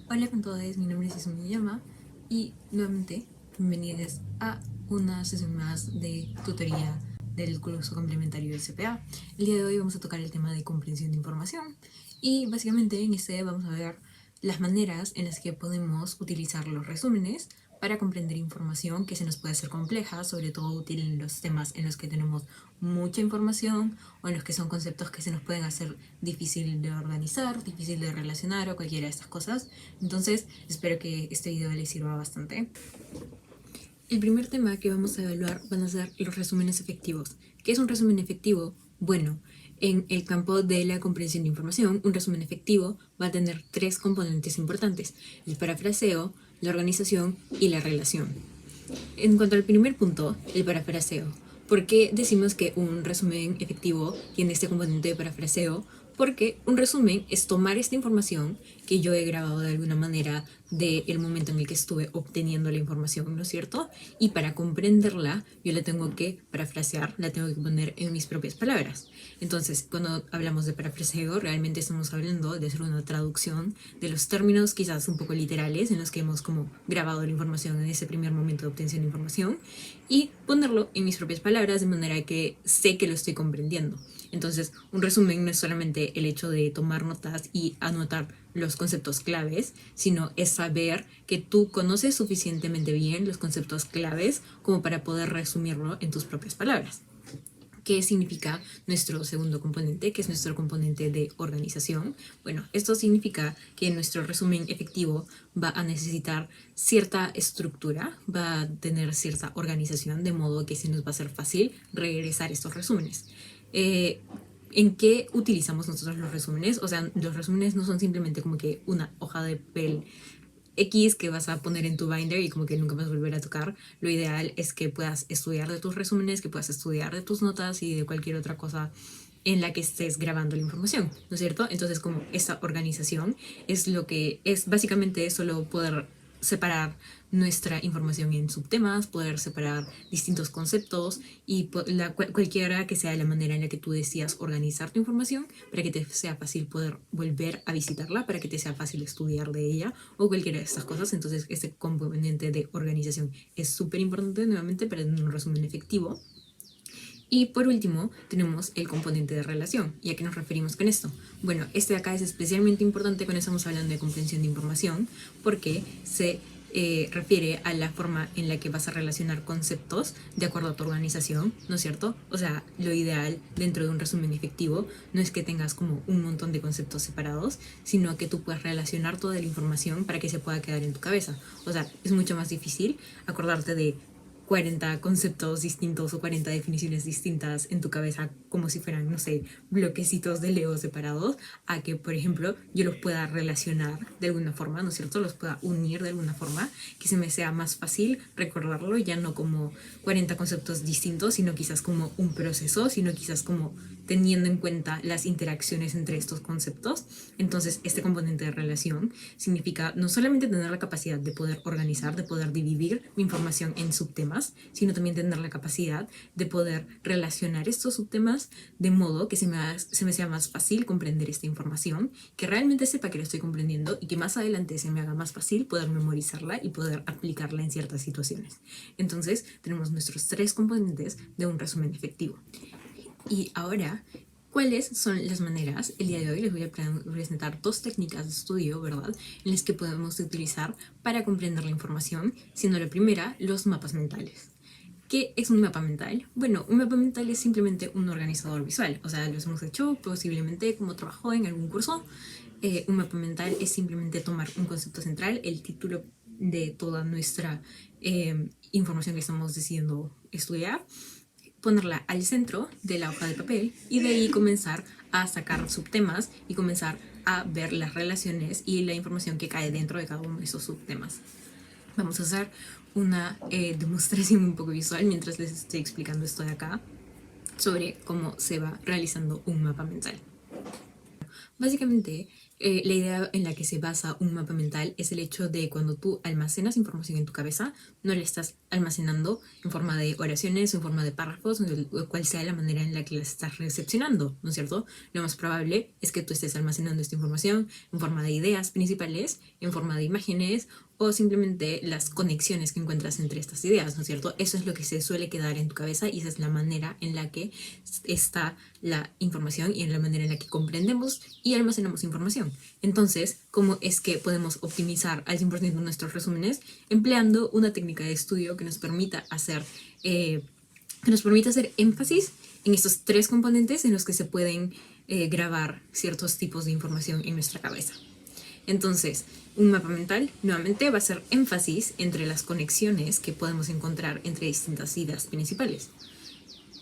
Hola con todos, mi nombre es Isumi Yama y nuevamente bienvenidos a una sesión más de tutoría del curso complementario del CPA. El día de hoy vamos a tocar el tema de comprensión de información y básicamente en este vamos a ver las maneras en las que podemos utilizar los resúmenes para comprender información que se nos puede hacer compleja, sobre todo útil en los temas en los que tenemos mucha información o en los que son conceptos que se nos pueden hacer difícil de organizar, difícil de relacionar o cualquiera de estas cosas. Entonces, espero que este video les sirva bastante. El primer tema que vamos a evaluar van a ser los resúmenes efectivos. ¿Qué es un resumen efectivo? Bueno, en el campo de la comprensión de información, un resumen efectivo va a tener tres componentes importantes: el parafraseo, la organización y la relación. En cuanto al primer punto, el parafraseo. ¿Por qué decimos que un resumen efectivo tiene este componente de parafraseo? Porque un resumen es tomar esta información que yo he grabado de alguna manera del momento en el que estuve obteniendo la información, ¿no es cierto? Y para comprenderla, yo la tengo que parafrasear, la tengo que poner en mis propias palabras. Entonces, cuando hablamos de parafraseo, realmente estamos hablando de hacer una traducción de los términos quizás un poco literales en los que hemos como grabado la información en ese primer momento de obtención de información y ponerlo en mis propias palabras de manera que sé que lo estoy comprendiendo. Entonces, un resumen no es solamente el hecho de tomar notas y anotar los conceptos claves, sino es saber que tú conoces suficientemente bien los conceptos claves como para poder resumirlo en tus propias palabras. ¿Qué significa nuestro segundo componente, que es nuestro componente de organización? Bueno, esto significa que nuestro resumen efectivo va a necesitar cierta estructura, va a tener cierta organización, de modo que se nos va a hacer fácil regresar estos resúmenes. ¿En qué utilizamos nosotros los resúmenes? O sea, los resúmenes no son simplemente como que una hoja de papel X que vas a poner en tu binder y como que nunca vas a volver a tocar. Lo ideal es que puedas estudiar de tus resúmenes, que puedas estudiar de tus notas y de cualquier otra cosa en la que estés grabando la información, ¿no es cierto? Entonces, como esta organización es lo que es básicamente solo poder separar nuestra información en subtemas, poder separar distintos conceptos y cualquiera que sea la manera en la que tú decidas organizar tu información para que te sea fácil poder volver a visitarla, para que te sea fácil estudiar de ella o cualquiera de estas cosas. Entonces, este componente de organización es súper importante nuevamente para tener un resumen efectivo. Y por último, tenemos el componente de relación. ¿Y a qué nos referimos con esto? Bueno, este de acá es especialmente importante cuando estamos hablando de comprensión de información, porque se refiere a la forma en la que vas a relacionar conceptos de acuerdo a tu organización, ¿no es cierto? O sea, lo ideal dentro de un resumen efectivo no es que tengas como un montón de conceptos separados, sino que tú puedas relacionar toda la información para que se pueda quedar en tu cabeza. O sea, es mucho más difícil acordarte de 40 conceptos distintos o 40 definiciones distintas en tu cabeza como si fueran, no sé, bloquecitos de Lego separados, a que, por ejemplo, yo los pueda relacionar de alguna forma, ¿no es cierto? Los pueda unir de alguna forma, que se me sea más fácil recordarlo, ya no como 40 conceptos distintos, sino quizás como un proceso, sino quizás como teniendo en cuenta las interacciones entre estos conceptos. Entonces, este componente de relación significa no solamente tener la capacidad de poder organizar, de poder dividir mi información en subtemas, sino también tener la capacidad de poder relacionar estos subtemas de modo que se me sea más fácil comprender esta información, que realmente sepa que lo estoy comprendiendo y que más adelante se me haga más fácil poder memorizarla y poder aplicarla en ciertas situaciones. Entonces, tenemos nuestros tres componentes de un resumen efectivo. Y ahora, ¿cuáles son las maneras? El día de hoy les voy a presentar dos técnicas de estudio, ¿verdad?, en las que podemos utilizar para comprender la información, siendo la primera los mapas mentales. ¿Qué es un mapa mental? Bueno, un mapa mental es simplemente un organizador visual. O sea, los hemos hecho posiblemente como trabajó en algún curso. Un mapa mental es simplemente tomar un concepto central, el título de toda nuestra información que estamos decidiendo estudiar, ponerla al centro de la hoja de papel y de ahí comenzar a sacar subtemas y comenzar a ver las relaciones y la información que cae dentro de cada uno de esos subtemas. Vamos a hacer una demostración un poco visual mientras les estoy explicando esto de acá sobre cómo se va realizando un mapa mental. Básicamente, la idea en la que se basa un mapa mental es el hecho de cuando tú almacenas información en tu cabeza, no la estás almacenando en forma de oraciones o en forma de párrafos, o cual sea la manera en la que las estás recepcionando, ¿no es cierto? Lo más probable es que tú estés almacenando esta información en forma de ideas principales, en forma de imágenes o simplemente las conexiones que encuentras entre estas ideas, ¿no es cierto? Eso es lo que se suele quedar en tu cabeza y esa es la manera en la que está la información y en la manera en la que comprendemos y almacenamos información. Entonces, ¿cómo es que podemos optimizar al 100% nuestros resúmenes? Empleando una técnica de estudio que nos permita hacer énfasis en estos tres componentes en los que se pueden grabar ciertos tipos de información en nuestra cabeza. Entonces, un mapa mental nuevamente va a hacer énfasis entre las conexiones que podemos encontrar entre distintas ideas principales.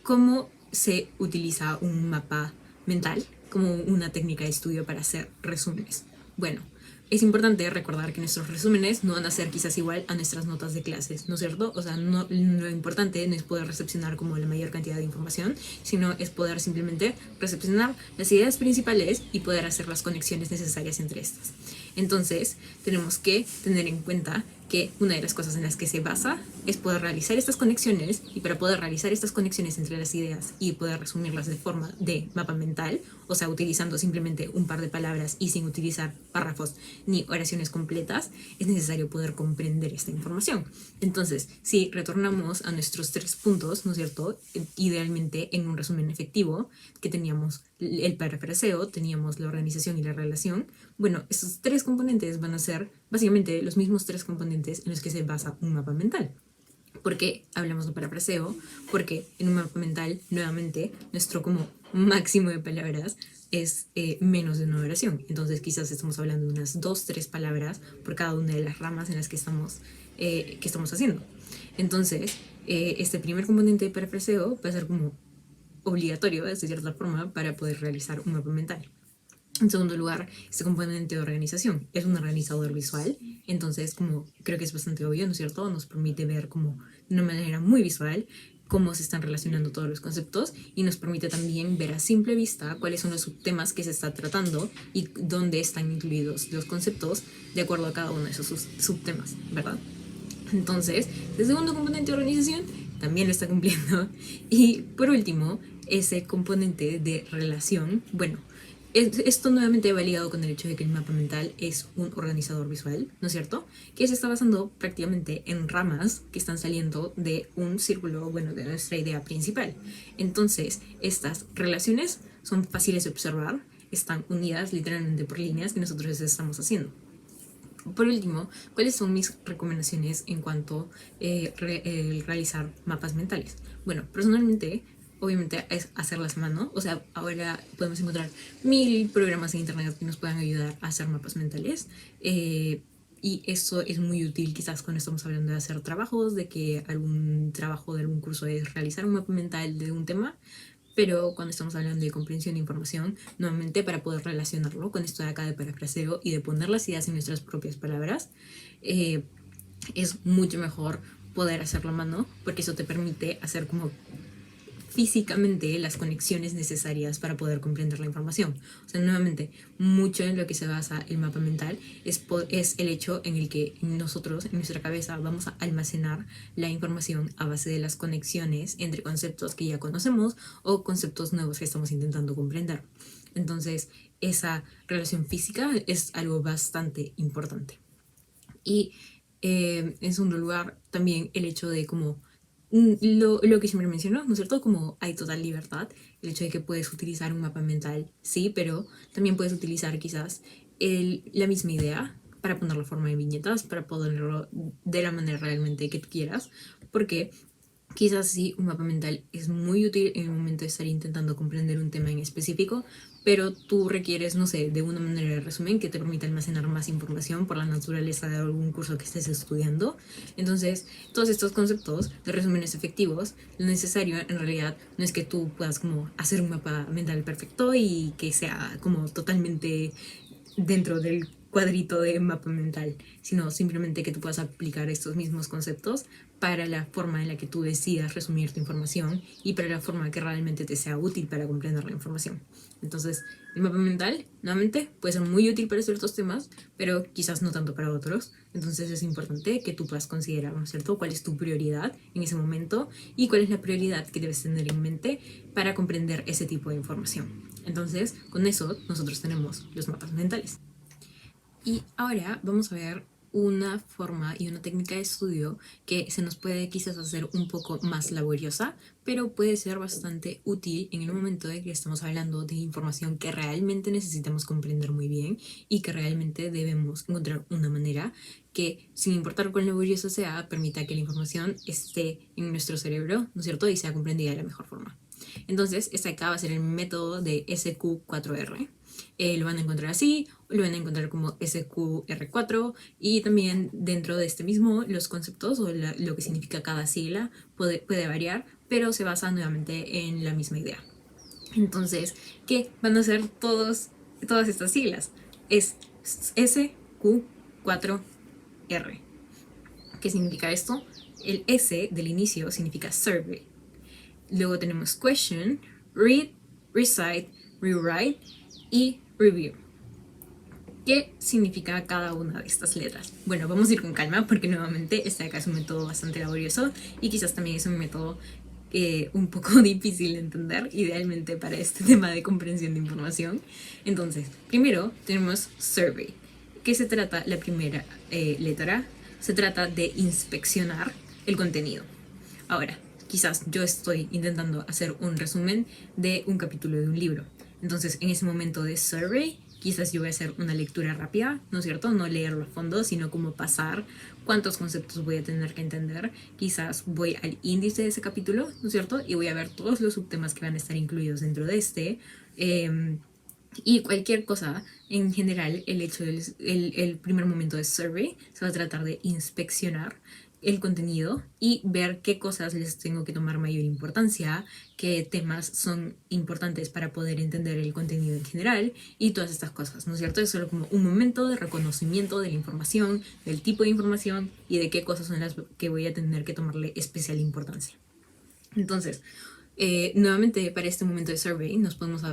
¿Cómo se utiliza un mapa mental como una técnica de estudio para hacer resúmenes? Bueno, es importante recordar que nuestros resúmenes no van a ser quizás igual a nuestras notas de clases, ¿no es cierto? O sea, lo importante no es poder recepcionar como la mayor cantidad de información, sino es poder simplemente recepcionar las ideas principales y poder hacer las conexiones necesarias entre estas. Entonces, tenemos que tener en cuenta que una de las cosas en las que se basa es poder realizar estas conexiones, y para poder realizar estas conexiones entre las ideas y poder resumirlas de forma de mapa mental, o sea, utilizando simplemente un par de palabras y sin utilizar párrafos ni oraciones completas, es necesario poder comprender esta información. Entonces, si retornamos a nuestros 3 puntos, ¿no es cierto? Idealmente en un resumen efectivo, que teníamos el parafraseo, teníamos la organización y la relación. Bueno, estos 3 componentes van a ser básicamente los mismos 3 componentes en los que se basa un mapa mental. ¿Por qué hablamos de parafraseo? Porque en un mapa mental, nuevamente, nuestro como máximo de palabras es menos de una oración. Entonces quizás estamos hablando de unas 2-3 palabras por cada una de las ramas en las que estamos haciendo. Entonces, este primer componente de parafraseo va a ser como obligatorio, de cierta forma, para poder realizar un mapa mental. En segundo lugar, este componente de organización es un organizador visual, entonces como creo que es bastante obvio, ¿no es cierto? Nos permite ver como de una manera muy visual cómo se están relacionando todos los conceptos y nos permite también ver a simple vista cuáles son los subtemas que se está tratando y dónde están incluidos los conceptos de acuerdo a cada uno de esos subtemas, ¿verdad? Entonces, el segundo componente de organización también lo está cumpliendo. Y por último, ese componente de relación, bueno, esto nuevamente va ligado con el hecho de que el mapa mental es un organizador visual, ¿no es cierto? Que se está basando prácticamente en ramas que están saliendo de un círculo, bueno, de nuestra idea principal. Entonces, estas relaciones son fáciles de observar, están unidas literalmente por líneas que nosotros estamos haciendo. Por último, ¿cuáles son mis recomendaciones en cuanto a realizar mapas mentales? Bueno, personalmente, obviamente es hacerlas a mano. O sea, ahora podemos encontrar 1000 programas en internet que nos puedan ayudar a hacer mapas mentales. Y eso es muy útil quizás cuando estamos hablando de hacer trabajos, de que algún trabajo de algún curso es realizar un mapa mental de un tema. Pero cuando estamos hablando de comprensión de información, nuevamente para poder relacionarlo con esto de acá de parafraseo y de poner las ideas en nuestras propias palabras, es mucho mejor poder hacerlo a mano, porque eso te permite hacer como físicamente las conexiones necesarias para poder comprender la información. O sea, nuevamente, mucho en lo que se basa el mapa mental es el hecho en el que nosotros, en nuestra cabeza, vamos a almacenar la información a base de las conexiones entre conceptos que ya conocemos o conceptos nuevos que estamos intentando comprender. Entonces, esa relación física es algo bastante importante. Y en segundo lugar, también el hecho de como lo que siempre mencionó, ¿no es cierto? Como hay total libertad, el hecho de que puedes utilizar un mapa mental, sí, pero también puedes utilizar quizás la misma idea para ponerlo en forma de viñetas, para ponerlo de la manera realmente que tú quieras, porque quizás sí, un mapa mental es muy útil en el momento de estar intentando comprender un tema en específico, pero tú requieres, no sé, de una manera de resumen que te permita almacenar más información por la naturaleza de algún curso que estés estudiando. Entonces, todos estos conceptos de resúmenes efectivos, lo necesario en realidad no es que tú puedas como hacer un mapa mental perfecto y que sea como totalmente dentro del cuadrito de mapa mental, sino simplemente que tú puedas aplicar estos mismos conceptos para la forma en la que tú decidas resumir tu información y para la forma que realmente te sea útil para comprender la información. Entonces, el mapa mental, nuevamente, puede ser muy útil para ciertos temas, pero quizás no tanto para otros. Entonces es importante que tú puedas considerar, ¿no es cierto?, cuál es tu prioridad en ese momento y cuál es la prioridad que debes tener en mente para comprender ese tipo de información. Entonces, con eso, nosotros tenemos los mapas mentales. Y ahora vamos a ver una forma y una técnica de estudio que se nos puede quizás hacer un poco más laboriosa, pero puede ser bastante útil en el momento de que estamos hablando de información que realmente necesitamos comprender muy bien y que realmente debemos encontrar una manera que, sin importar cuán laboriosa sea, permita que la información esté en nuestro cerebro, ¿no es cierto?, y sea comprendida de la mejor forma. Entonces, este acá va a ser el método de SQ4R. Lo van a encontrar así, lo van a encontrar como SQR4 y también dentro de este mismo los conceptos o lo que significa cada sigla puede variar, pero se basa nuevamente en la misma idea. Entonces, ¿qué van a ser todas estas siglas? Es SQ4R. ¿Qué significa esto? El S del inicio significa survey. Luego tenemos question, read, recite, rewrite y review. ¿Qué significa cada una de estas letras? Bueno, vamos a ir con calma porque nuevamente este acá es un método bastante laborioso y quizás también es un método un poco difícil de entender, idealmente para este tema de comprensión de información. Entonces, primero tenemos survey. ¿Qué se trata la primera letra? Se trata de inspeccionar el contenido. Ahora, quizás yo estoy intentando hacer un resumen de un capítulo de un libro. Entonces, en ese momento de survey, quizás yo voy a hacer una lectura rápida, ¿no es cierto? No leerlo a fondo, sino como pasar cuántos conceptos voy a tener que entender. Quizás voy al índice de ese capítulo, ¿no es cierto? Y voy a ver todos los subtemas que van a estar incluidos dentro de este. Y cualquier cosa, en general, el primer momento de survey se va a tratar de inspeccionar el contenido y ver qué cosas les tengo que tomar mayor importancia, qué temas son importantes para poder entender el contenido en general y todas estas cosas, ¿no es cierto? Es solo como un momento de reconocimiento de la información, del tipo de información y de qué cosas son las que voy a tener que tomarle especial importancia. Entonces, nuevamente para este momento de survey nos podemos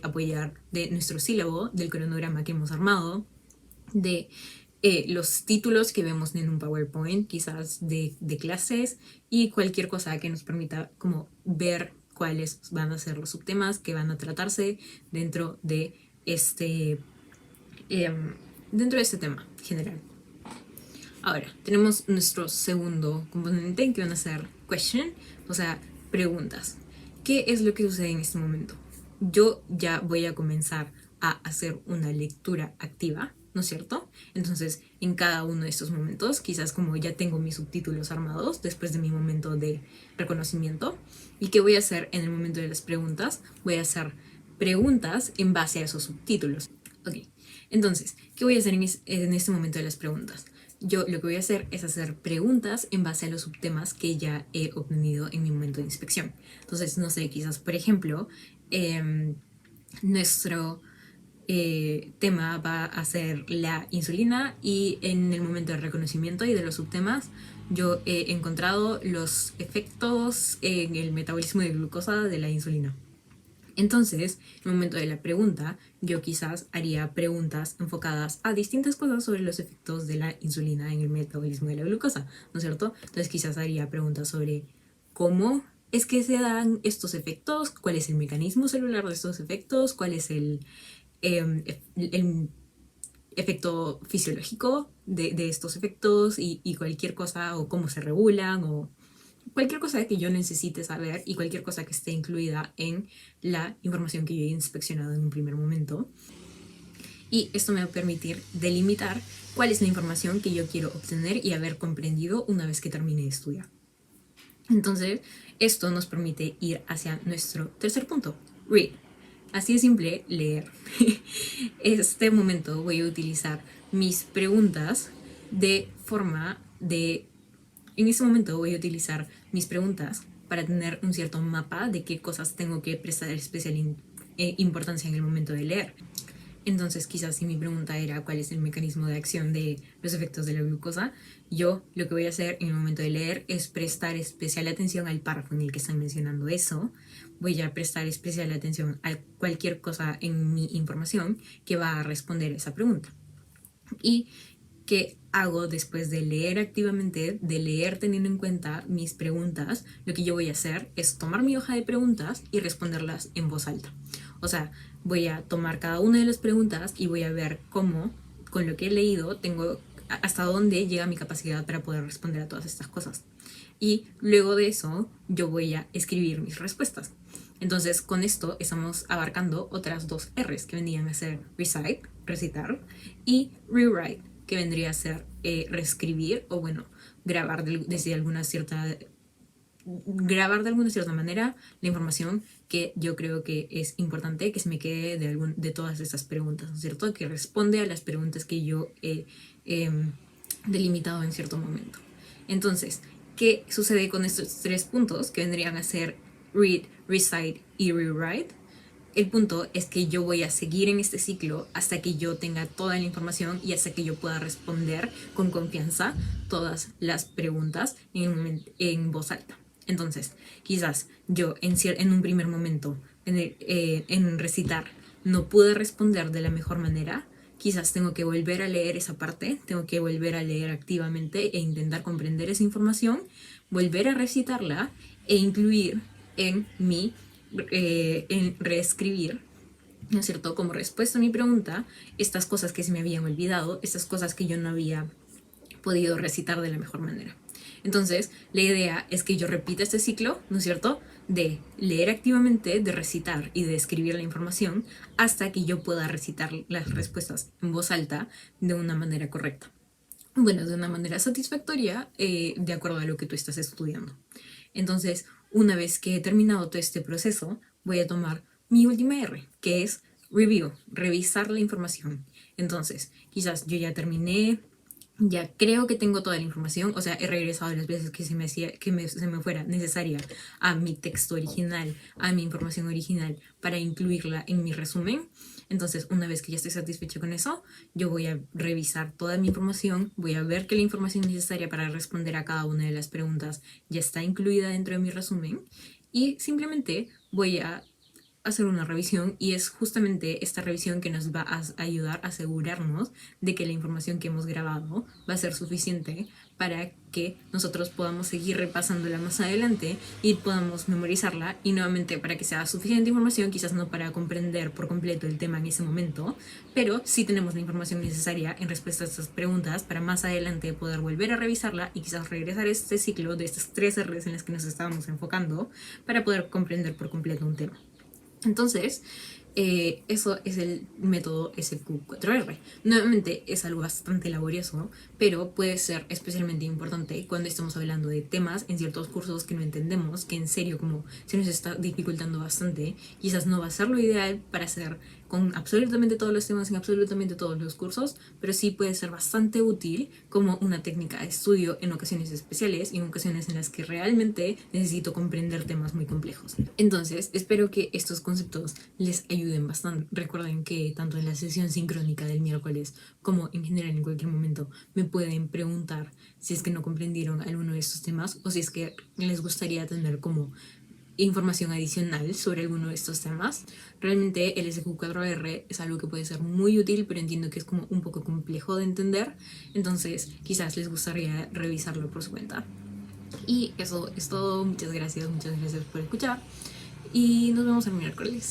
apoyar de nuestro sílabo, del cronograma que hemos armado, de los títulos que vemos en un PowerPoint, quizás de clases y cualquier cosa que nos permita como ver cuáles van a ser los subtemas que van a tratarse dentro de este tema general. Ahora, tenemos nuestro segundo componente que van a ser question, o sea, preguntas. ¿Qué es lo que sucede en este momento? Yo ya voy a comenzar a hacer una lectura activa, ¿no es cierto? Entonces, en cada uno de estos momentos, quizás como ya tengo mis subtítulos armados después de mi momento de reconocimiento, ¿y qué voy a hacer en el momento de las preguntas? Voy a hacer preguntas en base a esos subtítulos. Ok, entonces, ¿qué voy a hacer en este momento de las preguntas? Yo lo que voy a hacer es hacer preguntas en base a los subtemas que ya he obtenido en mi momento de inspección. Entonces, no sé, quizás, por ejemplo, nuestro tema va a ser la insulina y en el momento de reconocimiento y de los subtemas yo he encontrado los efectos en el metabolismo de glucosa de la insulina. Entonces, en el momento de la pregunta, yo quizás haría preguntas enfocadas a distintas cosas sobre los efectos de la insulina en el metabolismo de la glucosa, ¿no es cierto? Entonces quizás haría preguntas sobre cómo es que se dan estos efectos, cuál es el mecanismo celular de estos efectos, cuál es el efecto fisiológico de estos efectos y cualquier cosa, o cómo se regulan, o cualquier cosa que yo necesite saber y cualquier cosa que esté incluida en la información que yo he inspeccionado en un primer momento. Y esto me va a permitir delimitar cuál es la información que yo quiero obtener y haber comprendido una vez que termine de estudiar. Entonces, esto nos permite ir hacia nuestro tercer punto, read. Así de simple, leer. Este momento voy a utilizar mis preguntas de forma de... En este momento voy a utilizar mis preguntas para tener un cierto mapa de qué cosas tengo que prestar especial importancia en el momento de leer. Entonces, quizás si mi pregunta era cuál es el mecanismo de acción de los efectos de la glucosa, yo lo que voy a hacer en el momento de leer es prestar especial atención al párrafo en el que están mencionando eso. Voy a prestar especial atención a cualquier cosa en mi información que va a responder esa pregunta. Y ¿qué hago después de leer activamente, de leer teniendo en cuenta mis preguntas? Lo que yo voy a hacer es tomar mi hoja de preguntas y responderlas en voz alta. O sea, voy a tomar cada una de las preguntas y voy a ver cómo, con lo que he leído, tengo hasta dónde llega mi capacidad para poder responder a todas estas cosas. Y luego de eso, yo voy a escribir mis respuestas. Entonces, con esto estamos abarcando otras dos R's que vendrían a ser recite, recitar, y rewrite, que vendría a ser reescribir o, bueno, grabar de alguna cierta manera la información que yo creo que es importante que se me quede de todas estas preguntas, ¿no es cierto? Que responde a las preguntas que yo he delimitado en cierto momento. Entonces, ¿qué sucede con estos 3 puntos que vendrían a ser read, recite y rewrite? El punto es que yo voy a seguir en este ciclo hasta que yo tenga toda la información y hasta que yo pueda responder con confianza todas las preguntas en voz alta. Entonces, quizás yo en un primer momento, en recitar, no pude responder de la mejor manera. Quizás tengo que volver a leer esa parte, tengo que volver a leer activamente e intentar comprender esa información, volver a recitarla e incluir en en reescribir, ¿no es cierto?, como respuesta a mi pregunta, estas cosas que se me habían olvidado, estas cosas que yo no había podido recitar de la mejor manera. Entonces, la idea es que yo repita este ciclo, ¿no es cierto?, de leer activamente, de recitar y de escribir la información hasta que yo pueda recitar las respuestas en voz alta de una manera correcta. Bueno, de una manera satisfactoria, de acuerdo a lo que tú estás estudiando. Entonces, una vez que he terminado todo este proceso, voy a tomar mi última R, que es review, revisar la información. Entonces, quizás yo ya terminé, ya creo que tengo toda la información, o sea, he regresado las veces que se me fuera necesaria a mi texto original, a mi información original, para incluirla en mi resumen. Entonces, una vez que ya estoy satisfecha con eso, yo voy a revisar toda mi información, voy a ver que la información necesaria para responder a cada una de las preguntas ya está incluida dentro de mi resumen y simplemente voy a hacer una revisión, y es justamente esta revisión que nos va a ayudar a asegurarnos de que la información que hemos grabado va a ser suficiente para que nosotros podamos seguir repasándola más adelante y podamos memorizarla, y nuevamente para que sea suficiente información, quizás no para comprender por completo el tema en ese momento, pero sí tenemos la información necesaria en respuesta a estas preguntas para más adelante poder volver a revisarla y quizás regresar a este ciclo de estas 3 R's en las que nos estábamos enfocando para poder comprender por completo un tema. Entonces, eso es el método SQ4R. Nuevamente es algo bastante laborioso, pero puede ser especialmente importante cuando estamos hablando de temas en ciertos cursos que no entendemos, que en serio como se nos está dificultando bastante. Quizás no va a ser lo ideal para hacer con absolutamente todos los temas en absolutamente todos los cursos, pero sí puede ser bastante útil como una técnica de estudio en ocasiones especiales y en ocasiones en las que realmente necesito comprender temas muy complejos. Entonces, espero que estos conceptos les ayuden bastante. Recuerden que tanto en la sesión sincrónica del miércoles como en general en cualquier momento me pueden preguntar si es que no comprendieron alguno de estos temas o si es que les gustaría tener como información adicional sobre alguno de estos temas. Realmente el SQ4R es algo que puede ser muy útil, pero entiendo que es como un poco complejo de entender, entonces quizás les gustaría revisarlo por su cuenta. Y eso es todo. Muchas gracias por escuchar y nos vemos el miércoles.